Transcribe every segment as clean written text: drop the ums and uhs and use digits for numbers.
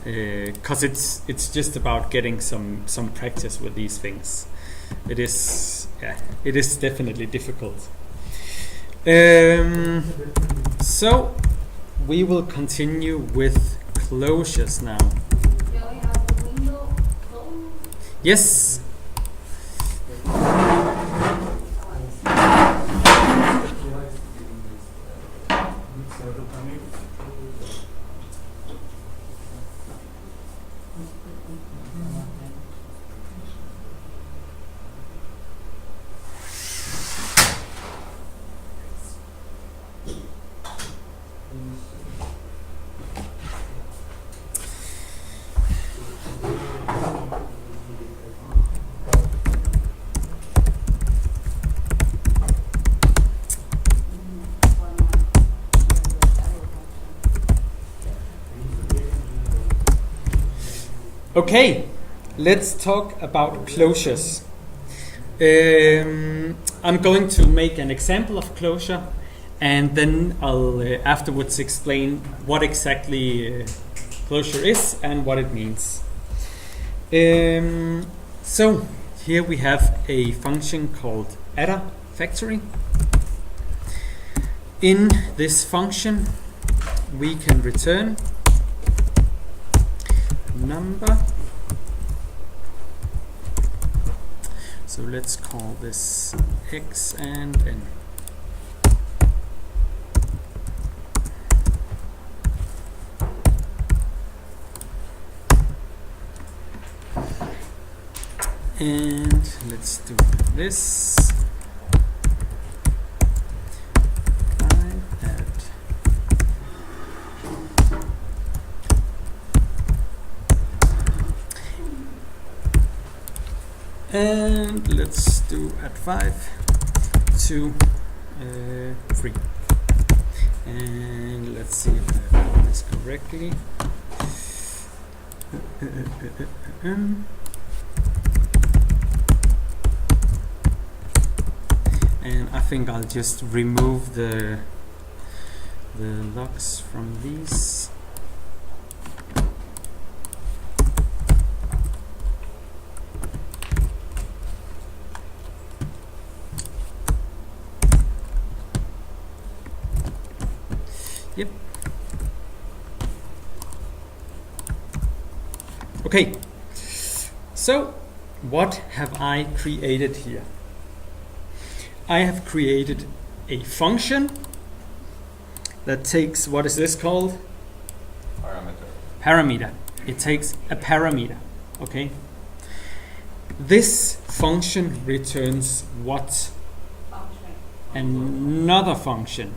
because it's just about getting some practice with these things. It is definitely difficult. So we will continue with closures now. Yes. Okay, let's talk about closures. I'm going to make an example of closure, and then I'll afterwards explain what exactly closure is and what it means. So here we have a function called adder factory. In this function we can return number. So let's call this x and n. And let's do this. And let's do at 5, 2, 3. And let's see if I wrote this correctly. And I think I'll just remove the logs from these. Yep. Okay. So, what have I created here? I have created a function that takes, what is this called? Parameter. It takes a parameter. Okay. This function returns what? Function. Another function.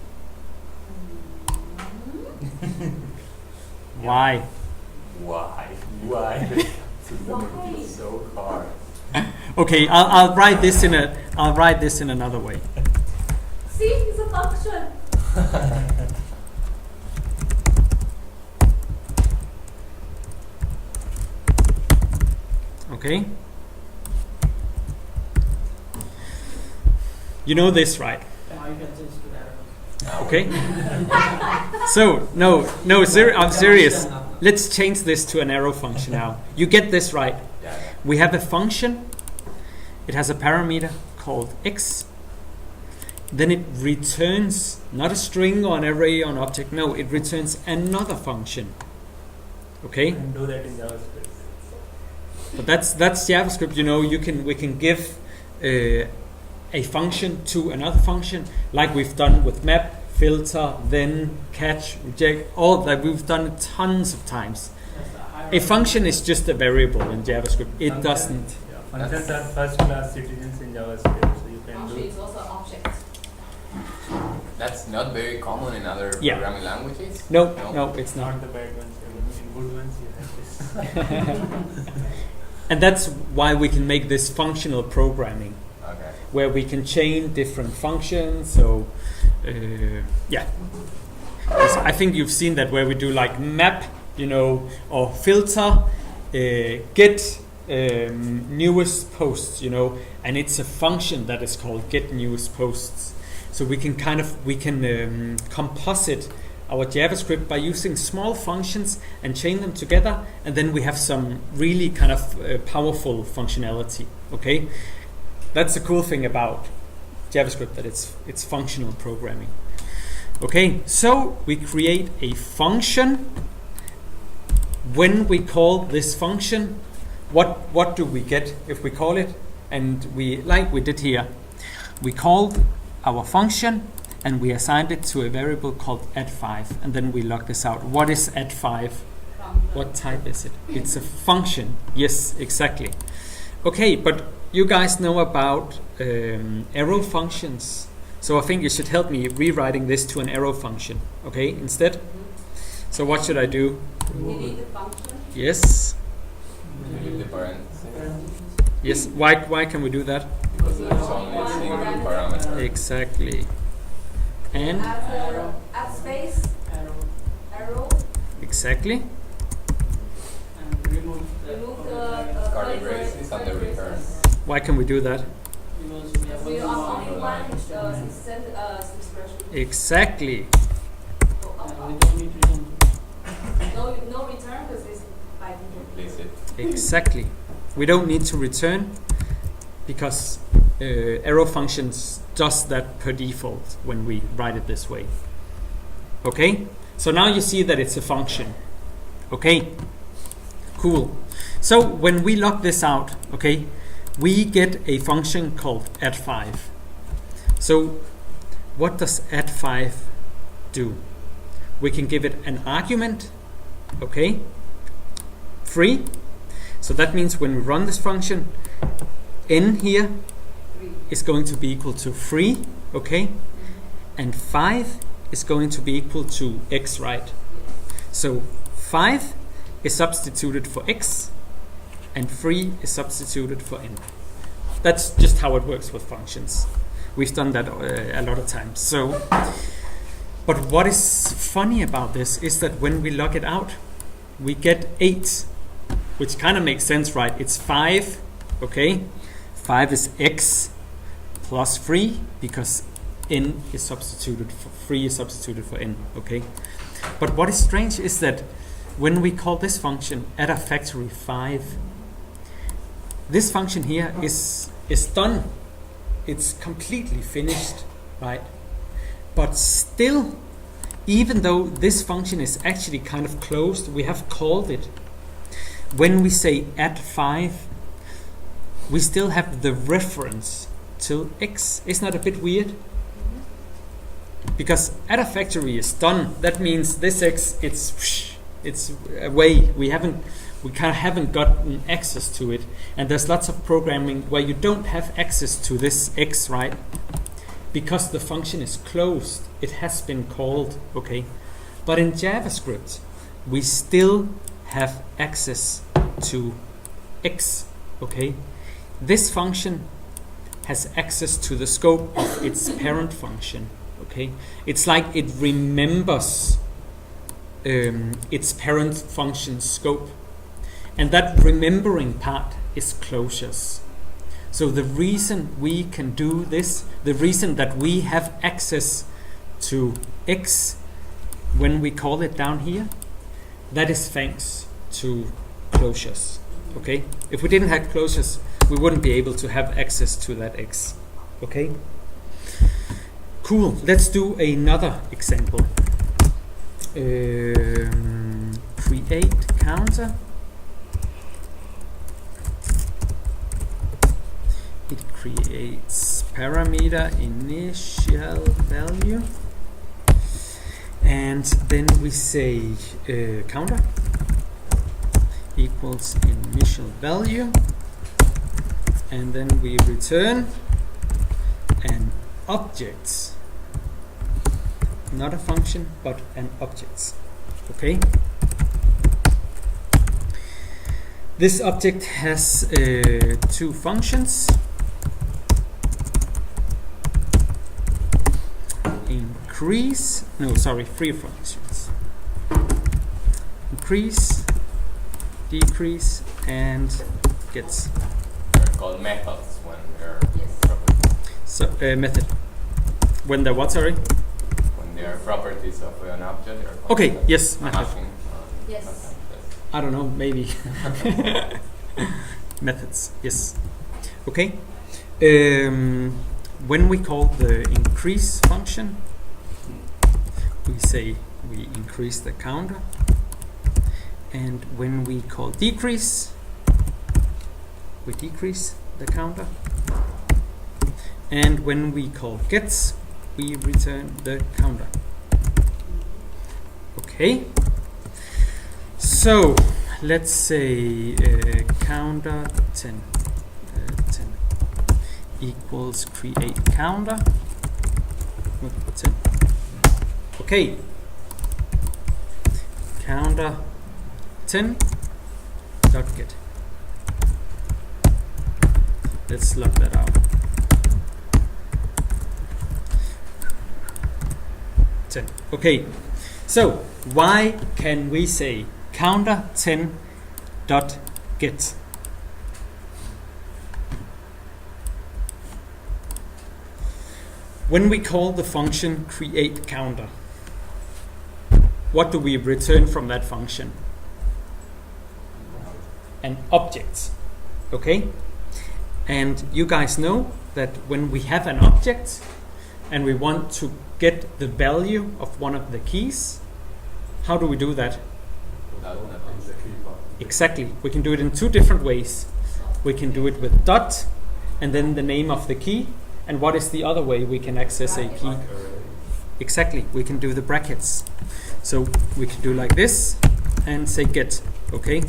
Why? Why? It's so hard. Okay, I'll write this in another way. See, it's a function. Okay. You know this, right? Okay. So no, I'm serious. Let's change this to an arrow function now. You get this right? Yeah. We have a function. It has a parameter called x. Then it returns not a string or an array or an object. No, it returns another function. Okay. And do that in JavaScript. But that's JavaScript. You know, we can give a function to another function, like we've done with map, filter, then, catch, reject. All that we've done it tons of times. A function is just a variable in JavaScript. It doesn't. Yeah, functions are first-class citizens in JavaScript, so you can Function do. is also objects. That's not very common in other programming languages. No, it's Not not. the bad ones. In good ones, you have this. And that's why we can make this functional programming, Okay. where we can chain different functions. So, yeah. 'Cause I think you've seen that where we do like map, you know, or filter, get newest posts, you know, and it's a function that is called get newest posts. So we can composite our JavaScript by using small functions and chain them together, and then we have some really kind of powerful functionality. Okay, that's the cool thing about JavaScript, that it's functional programming. Okay, so we create a function. When we call this function, what do we get if we call it? And we, like we did here, we called our function and we assigned it to a variable called add5, and then we log this out. What is add5? What type is it? It's a function. Yes, exactly. Okay, but you guys know about arrow functions, so I think you should help me rewriting this to an arrow function. Okay, instead. So what should I do? Delete the function. Yes. Delete the parentheses. Yes. Why can we do that? Because there's only a single parameter. Exactly. And Add space. Arrow. exactly. And remove Remove the Curly braces and the return. Why can we do that? because we have We only only one. one send expression. Exactly. And we don't need to return. No return because it's by default. Implicit. Exactly. We don't need to return because arrow functions does that per default when we write it this way. Okay? So now you see that it's a function. Okay? Cool. So when we log this out, okay, we get a function called add5. So what does add5 do? We can give it an argument, okay, free. So that means when we run this function, n here 3. is going to be equal to 3, okay, and 5 is going to be equal to x, right? So 5 is substituted for x, and 3 is substituted for n. That's just how it works with functions. We've done that a lot of times. So, but what is funny about this is that when we log it out, we get 8, which kind of makes sense, right? It's 5, okay? 5 is x plus 3 because n is substituted for 3 is substituted for n, okay? But what is strange is that when we call this function add a factory 5, this function here is done. It's completely finished, right? But still, even though this function is actually kind of closed, we have called it. When we say add 5, we still have the reference to x. Isn't that a bit weird? Because add a factory is done. That means this x, it's away. We kind of haven't gotten access to it. And there's lots of programming where you don't have access to this x, right? Because the function is closed. It has been called, okay? But in JavaScript, we still have access to x, okay? This function has access to the scope of its parent function, okay? It's like it remembers its parent function scope. And that remembering part is closures. So the reason we can do this, the reason that we have access to x when we call it down here, that is thanks to closures. Okay? If we didn't have closures, we wouldn't be able to have access to that x. Okay? Cool. Let's do another example. Create counter. It creates parameter initial value, and then we say counter equals initial value, and then we return an object, not a function but an object. Okay, this object has 2 functions. Three functions. Increase, decrease, and gets. They're called methods when they're Yes. properties. So method. When they're what? Sorry. When And there are properties of an object. There are Okay, properties yes, of method. mapping, Yes. okay, I don't know, maybe. Methods, yes. Okay. When we call the increase function, we say we increase the counter. And when we call decrease, we decrease the counter. And when we call gets, we return the counter. Okay. So let's say counter 10 equals create counter with 10. Okay. Counter 10 dot get. Let's log that out. 10. Okay. So why can we say counter 10 dot get? When we call the function create counter, what do we return from that function? An object. Okay? And you guys know that when we have an object and we want to get the value of one of the keys, how do we do that? Exactly. We can do it in two different ways. We can do it with dot and then the name of the key. And what is the other way we can access a key? Exactly. We can do the brackets. So we can do like this and say get. Okay.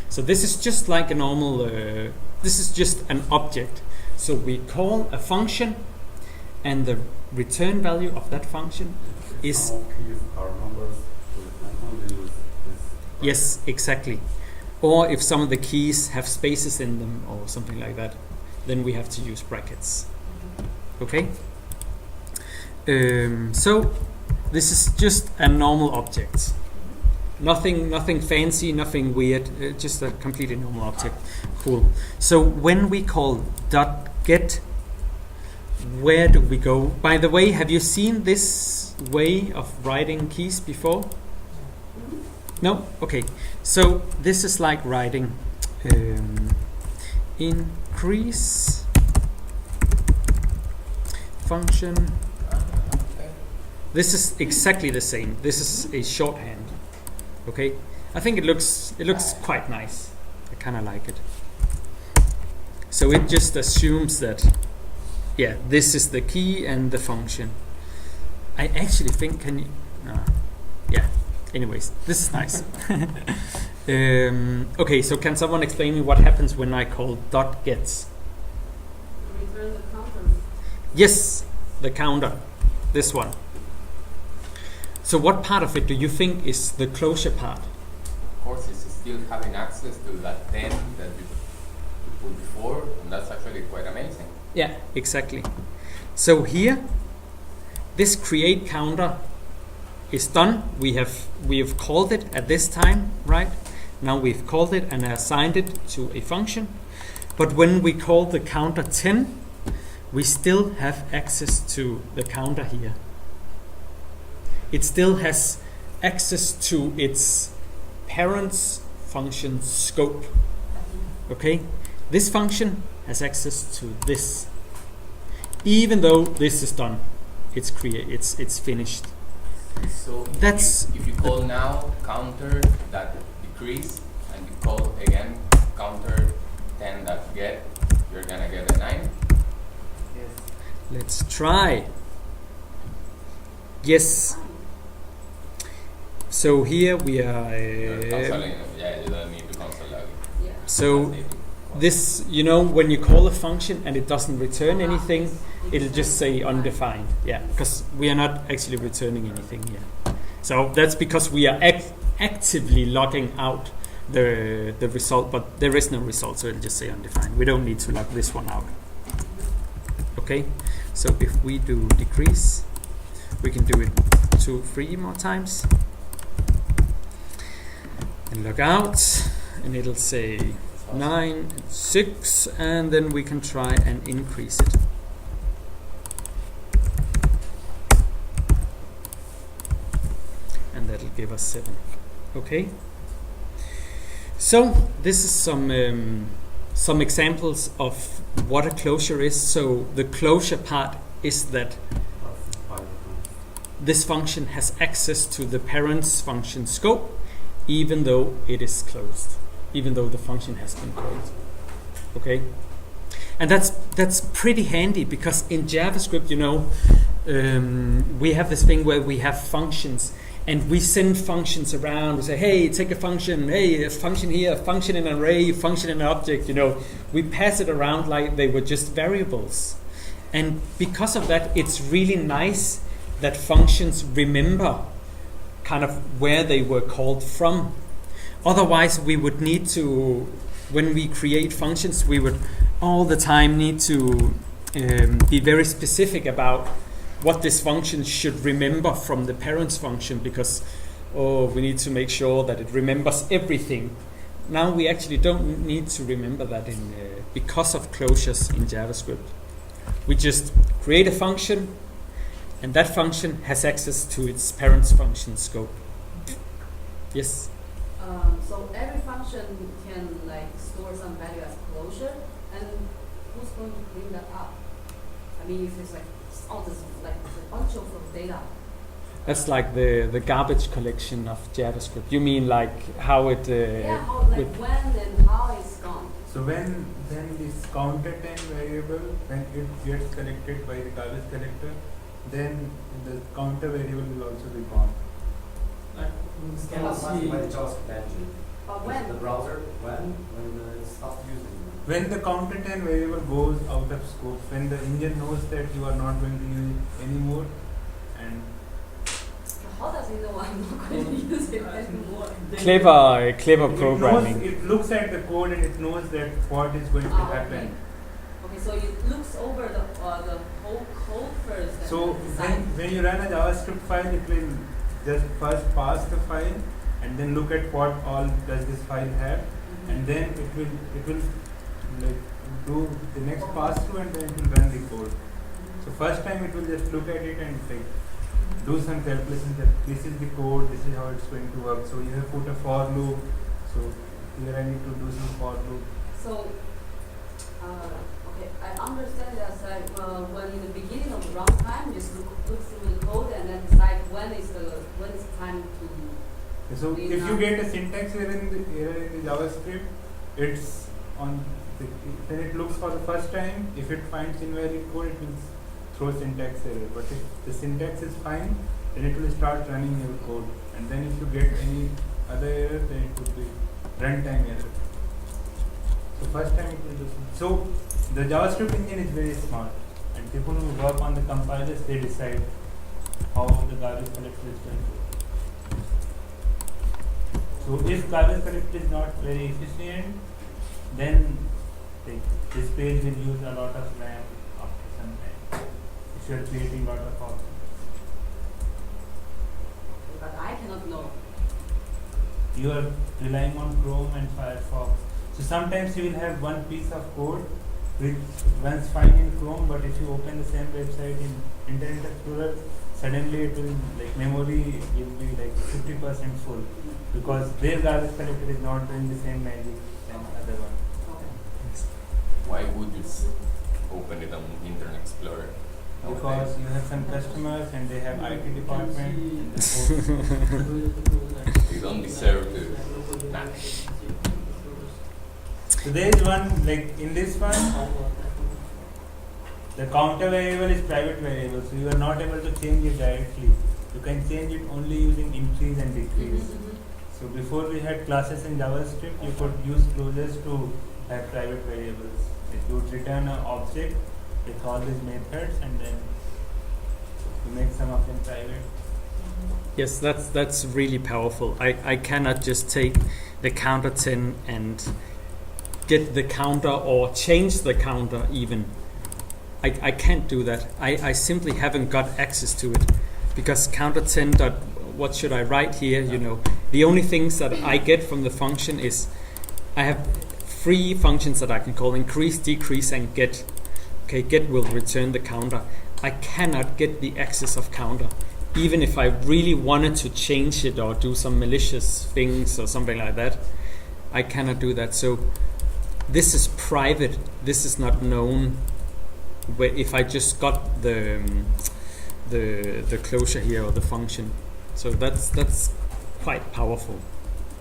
So this is just like a normal, this is just an object. So we call a function and the return value of that function is... Yes, exactly. Or if some of the keys have spaces in them or something like that, then we have to use brackets. Okay? So this is just a normal object. Nothing fancy, nothing weird, just a completely normal object. Cool. So when we call dot get, where do we go? By the way, have you seen this way of writing keys before? No? Okay. So this is like writing increase function. This is exactly the same. This is a shorthand. Okay, I think it looks quite nice. I kind of like it. So it just assumes that, yeah, this is the key and the function. I actually think yeah. Anyways, this is nice. Okay, so can someone explain me what happens when I call dot gets? Return the counter. Yes, the counter. This one. So what part of it do you think is the closure part? Of course, it's still having access to that 10 that you put before, and that's actually quite amazing. Yeah, exactly. So here, this create counter is done. We have called it at this time, right? Now we've called it and assigned it to a function. But when we call the counter 10, we still have access to the counter here. It still has access to its parent's function scope. Okay? This function has access to this. Even though this is done, it's finished. So That's if you call now counter that decrease and you call again counter 10 that get, you're gonna get a 9. Yes. Let's try. Yes. So here we are. You're consoling, yeah, you don't need to console log. Yeah. So this, when you call a function and it doesn't return anything, it'll just say undefined. Yeah, because we are not actually returning anything here. So that's because we are actively logging out the result, but there is no result, so it'll just say undefined. We don't need to log this one out. Okay, so if we do decrease, we can do it 3 more times. And log out, and it'll say 9, 6, and then we can try and increase it. us 7. Okay. So this is some examples of what a closure is. So the closure part is that this function has access to the parent's function scope, even though it is closed, even though the function has been closed. Okay, and that's pretty handy because in JavaScript, we have this thing where we have functions. And we send functions around. We say, hey, take a function. Hey, a function here, a function in an array, a function in an object. We pass it around like they were just variables. And because of that, it's really nice that functions remember kind of where they were called from. Otherwise, we would need to, when we create functions, we would all the time need to be very specific about what this function should remember from the parent's function, because we need to make sure that it remembers everything. Now we actually don't need to remember that because of closures in JavaScript. We just create a function, and that function has access to its parent's function scope. Yes? So every function can store some value as closure, and who's going to clean that up? I mean, if it's this a bunch of data. That's like the garbage collection of JavaScript. You mean like how it... when and how it's gone. So when this counter10 variable, when it gets collected by the garbage collector, then the counter variable will also be gone. This cannot be by the JavaScript engine. But when? The browser, when it stops using it. When the counter10 variable goes out of scope, when the engine knows that you are not going to use it anymore, and how does it know I'm not going to use it anymore? Clever programming. It looks at the code and it knows that what is going to happen. Okay, so it looks over the whole code first. So when you run a JavaScript file, it will just first pass the file and then look at what all does this file have, and then it will do the next pass through, and then it will run the code. So first time it will just look at it and do some calculations that this is the code, this is how it's going to work. So you have put a for loop. So here I need to do some for loop. So okay, I understand that when in the beginning of the runtime, just look through the code and then decide when is time to. So if you get a syntax error in the JavaScript, it's on. Then it looks for the first time. If it finds invalid code, it will throw syntax error. But if the syntax is fine, then it will start running your code. And then if you get any other error, then it would be runtime error. So first time it will do. So the JavaScript engine is very smart, and people who work on the compilers, they decide how the garbage collector is going to. So if garbage collector is not very efficient, then this page will use a lot of RAM after some time if you are creating a lot of options. But I cannot know. You are relying on Chrome and Firefox. So sometimes you will have one piece of code which runs fine in Chrome, but if you open the same website in Internet Explorer, suddenly it will memory will be 50% full, because their garbage collector is not doing the same magic than other one. Why would you open it on Internet Explorer? Because you have some customers and they have IT department. You don't deserve to. Nah. So there is one, in this one, the counter variable is private variable, so you are not able to change it directly. You can change it only using increase and decrease. So before we had classes in JavaScript, you could use closures to have private variables. You would return an object with all these methods, and then you make some of them private. Yes, that's really powerful. I cannot just take the counter 10 and get the counter or change the counter even. I can't do that. I simply haven't got access to it, because counter 10 dot what should I write here? The only things that I get from the function is I have 3 functions that I can call: increase, decrease, and get. Okay, get will return the counter. I cannot get the access of counter. even if I really wanted to change it or do some malicious things or something like that, I cannot do that. So this is private. This is not known. If I just got the closure here or the function, so that's quite powerful.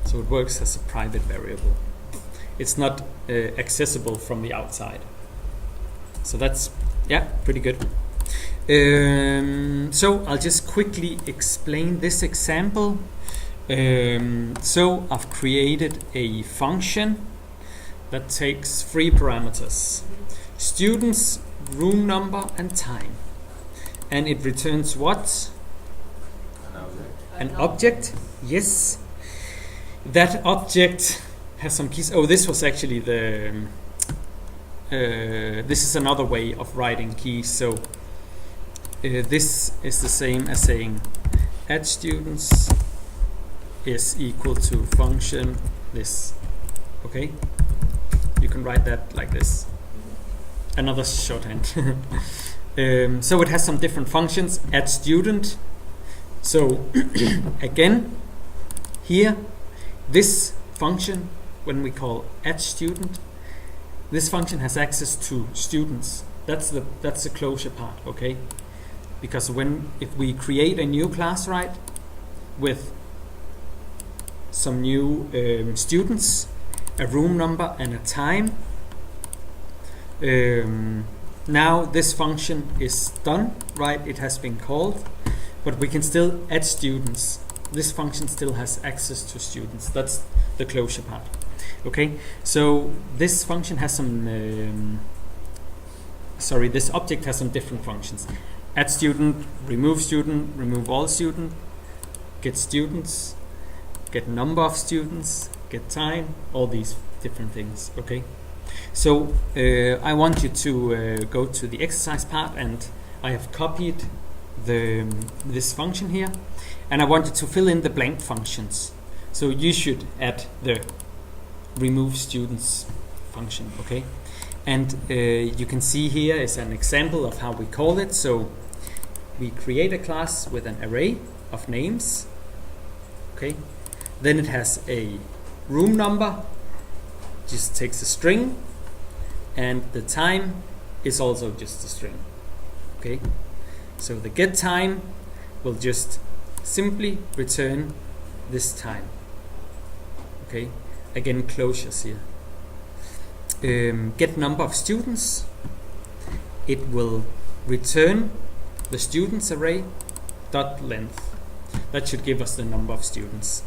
So it works as a private variable. It's not accessible from the outside. So that's pretty good. So I'll just quickly explain this example. So I've created a function that takes 3 parameters: students, room number, and time. And it returns what? An object. Yes. That object has some keys. Oh, this was actually this is another way of writing keys. So this is the same as saying add students is equal to function this. Okay, you can write that like this. Another shorthand. So it has some different functions. Add student. So again, here, this function, when we call add student, this function has access to students. That's the closure part. Okay. Because if we create a new class, right, with some new students, a room number and a time, now this function is done, right? It has been called, but we can still add students. This function still has access to students. That's the closure part. Okay, so this function has some this object has some different functions. Add student, remove all student, get students, get number of students, get time, all these different things. Okay, so I want you to go to the exercise part, and I have copied this function here, and I want you to fill in the blank functions. So you should add the remove students function. Okay, and you can see here is an example of how we call it. So we create a class with an array of names. Okay, then it has a room number, just takes a string, and the time is also just a string. Okay, so the get time will just simply return this time. Okay, again, closures here. Get number of students, it will return the students array dot length. That should give us the number of students.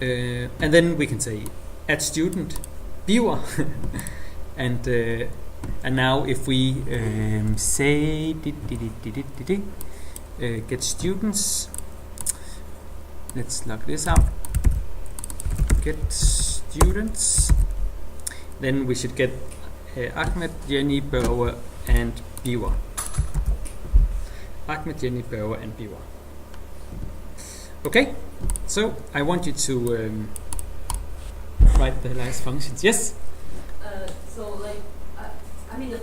And then we can say add student viewer and now if we say get students, let's log this out, get students, then we should get Ahmed, Jenny, Børge, and Biwa. Ahmed, Jenny, Børge, and Biwa. Okay, so I want you to write the last functions. Yes? So like, I mean the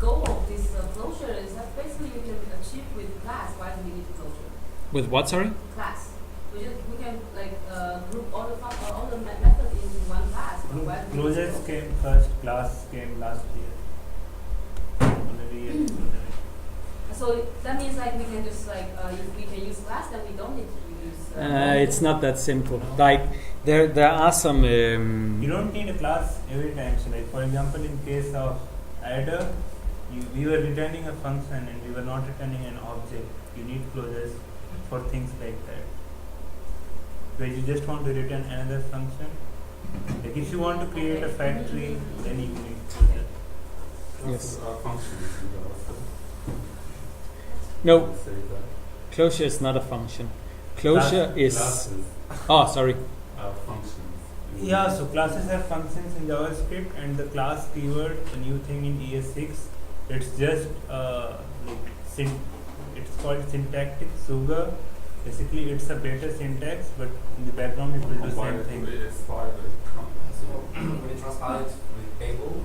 goal of this closure is that basically you can achieve with class. Why do we need closure? With what, sorry? Class. We can like group all the methods into one class. Closures came first, class came last year. So that means like we can just like if we can use class, then we don't need to use. It's not that simple. Like there are some. You don't need a class every time. So like for example, in case of adder, we were returning a function and we were not returning an object. You need closures for things like that, where you just want to return another function. Like if you want to create a factory, then you need closure. Yes. Function. No, closure is not a function. Closure is. Classes. Oh, sorry. Functions. Yeah, so classes are functions in JavaScript, and the class keyword, a new thing in ES6, it's just it's called syntactic sugar. Basically, it's a better syntax, but in the background it will do same thing. When you transpile it with table,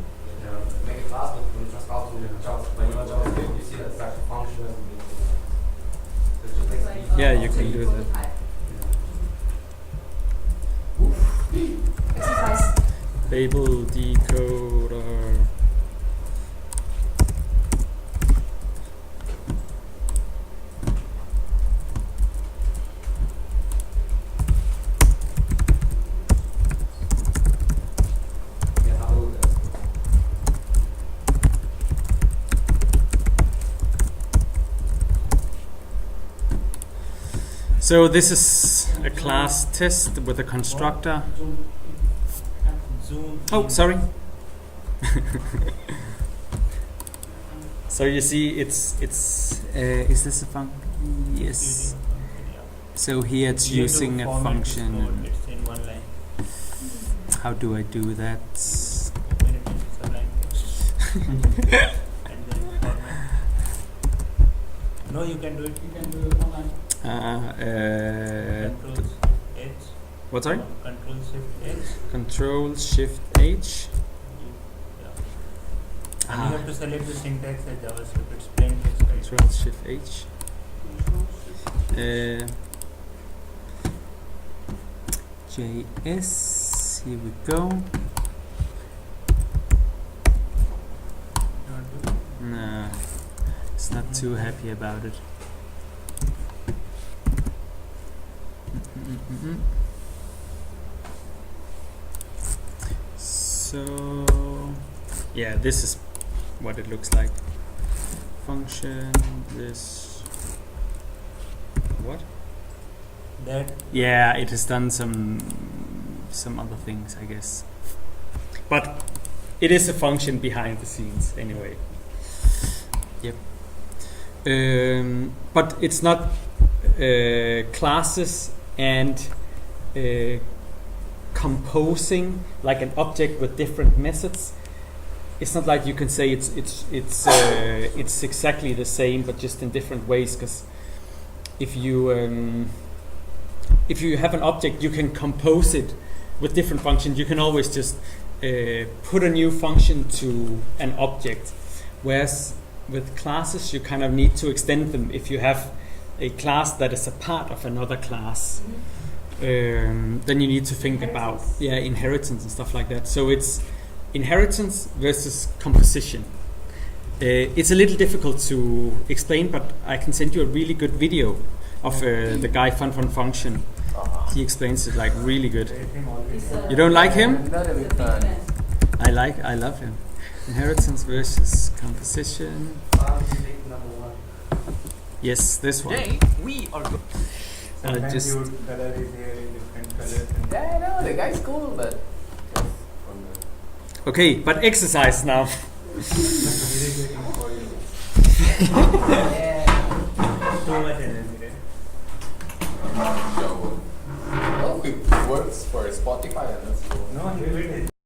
make a class, but when you transpile to JavaScript, when you are JavaScript, you see that it's actually function. Yeah, you can do that. Exercise. Babel decoder. Yeah, how old is it? So this is a class test with a constructor. Oh, sorry. So you see, it's is this a function? Yes. So here it's using a function. It's in one line. How do I do that? Open it in Sublime Text. And then format. No, you can do it. You can do it online. Control Shift H. What, sorry? Control Shift H. Control Shift H. And you have to select the syntax as JavaScript. It's plain text. Right? Control Shift H. JS. Here we go. No, it's not too happy about it. So, yeah, this is what it looks like. Function, this, what? That Yeah, it has done some other things, I guess. But it is a function behind the scenes anyway. Yep. But it's not classes and composing like an object with different methods. It's not like you can say it's exactly the same, but just in different ways. Because if you have an object, you can compose it with different functions. You can always just put a new function to an object. Whereas with classes, you kind of need to extend them. If you have a class that is a part of another class, then you need to think about inheritance and stuff like that. So it's inheritance versus composition. It's a little difficult to explain, but I can send you a really good video of the guy Fun Function. He explains it like really good. You don't like him? Not a big fan. I love him. Inheritance versus composition. Number one. Yes, this one. Today we are. sometimes just- you would color his hair in different colors. And Yeah, I know the guy's cool, but just from the Okay, but exercise now. irritating for you. Too much energy, right? show. Oh, it works for Spotify and that's cool. No, he will.